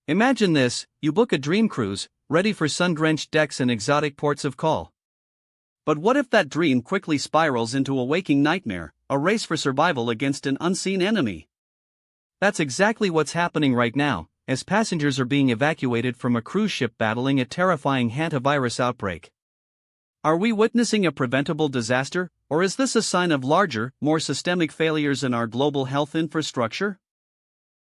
Imagine this: you book a dream cruise, ready for sun-drenched decks and exotic ports of call. But what if that dream quickly spirals into a waking nightmare, a race for survival against an unseen enemy? That's exactly what's happening right now, as passengers are being evacuated from a cruise ship battling a terrifying hantavirus outbreak. Are we witnessing a preventable disaster, or is this a sign of larger, more systemic failures in our global health infrastructure?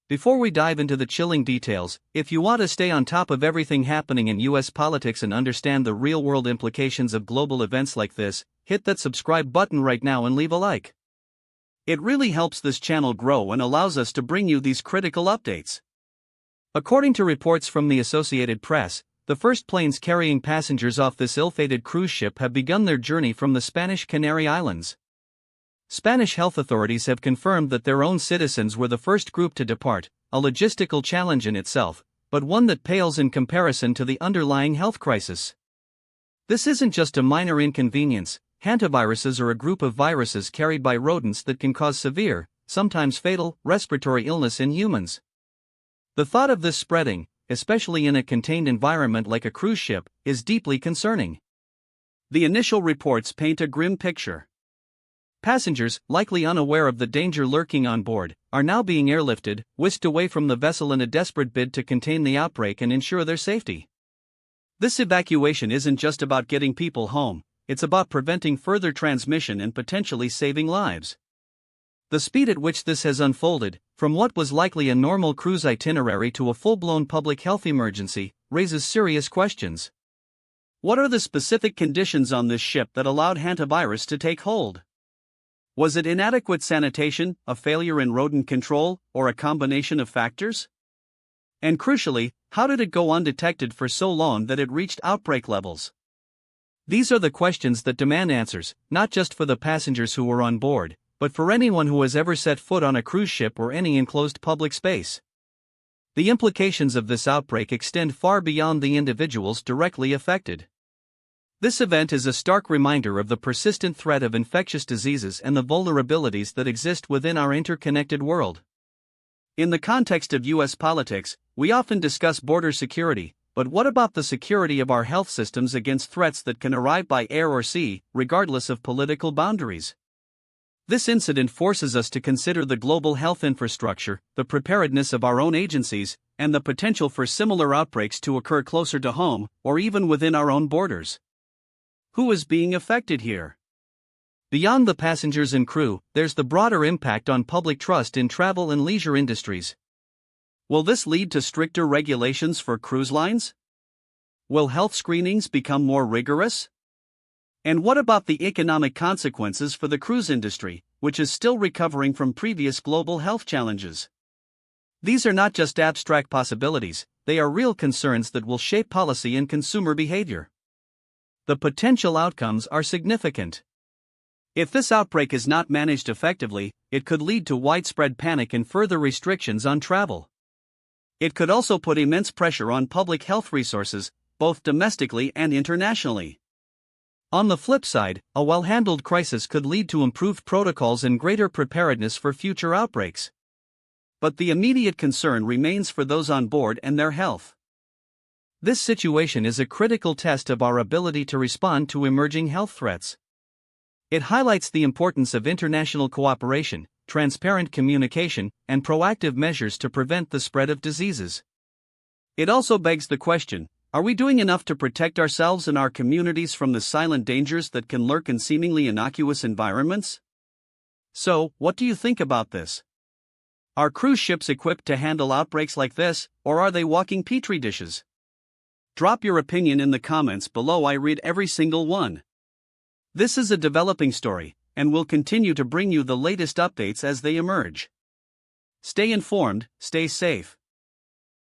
Before we dive into the chilling details, if you want to stay on top of everything happening in US politics and understand the real-world implications of global events like this, hit that subscribe button right now and leave a like. It really helps this channel grow and allows us to bring you these critical updates. According to reports from the Associated Press, the first planes carrying passengers off this ill-fated cruise ship have begun their journey from the Spanish Canary Islands. Spanish health authorities have confirmed that their own citizens were the first group to depart, a logistical challenge in itself, but one that pales in comparison to the underlying health crisis. This isn't just a minor inconvenience. Hantaviruses are a group of viruses carried by rodents that can cause severe, sometimes fatal, respiratory illness in humans. The thought of this spreading, especially in a contained environment like a cruise ship, is deeply concerning. The initial reports paint a grim picture. Passengers, likely unaware of the danger lurking on board, are now being airlifted, whisked away from the vessel in a desperate bid to contain the outbreak and ensure their safety. This evacuation isn't just about getting people home, it's about preventing further transmission and potentially saving lives. The speed at which this has unfolded, from what was likely a normal cruise itinerary to a full-blown public health emergency, raises serious questions. What are the specific conditions on this ship that allowed hantavirus to take hold? Was it inadequate sanitation, a failure in rodent control, or a combination of factors? And crucially, how did it go undetected for so long that it reached outbreak levels? These are the questions that demand answers, not just for the passengers who were on board, but for anyone who has ever set foot on a cruise ship or any enclosed public space. The implications of this outbreak extend far beyond the individuals directly affected. This event is a stark reminder of the persistent threat of infectious diseases and the vulnerabilities that exist within our interconnected world. In the context of US politics, we often discuss border security, but what about the security of our health systems against threats that can arrive by air or sea, regardless of political boundaries? This incident forces us to consider the global health infrastructure, the preparedness of our own agencies, and the potential for similar outbreaks to occur closer to home, or even within our own borders. Who is being affected here? Beyond the passengers and crew, there's the broader impact on public trust in travel and leisure industries. Will this lead to stricter regulations for cruise lines? Will health screenings become more rigorous? And what about the economic consequences for the cruise industry, which is still recovering from previous global health challenges? These are not just abstract possibilities, they are real concerns that will shape policy and consumer behavior. The potential outcomes are significant. If this outbreak is not managed effectively, it could lead to widespread panic and further restrictions on travel. It could also put immense pressure on public health resources, both domestically and internationally. On the flip side, a well-handled crisis could lead to improved protocols and greater preparedness for future outbreaks. But the immediate concern remains for those on board and their health. This situation is a critical test of our ability to respond to emerging health threats. It highlights the importance of international cooperation, transparent communication, and proactive measures to prevent the spread of diseases. It also begs the question: are we doing enough to protect ourselves and our communities from the silent dangers that can lurk in seemingly innocuous environments? So, what do you think about this? Are cruise ships equipped to handle outbreaks like this, or are they walking petri dishes? Drop your opinion in the comments below. I read every single one. This is a developing story, and we'll continue to bring you the latest updates as they emerge. Stay informed, stay safe.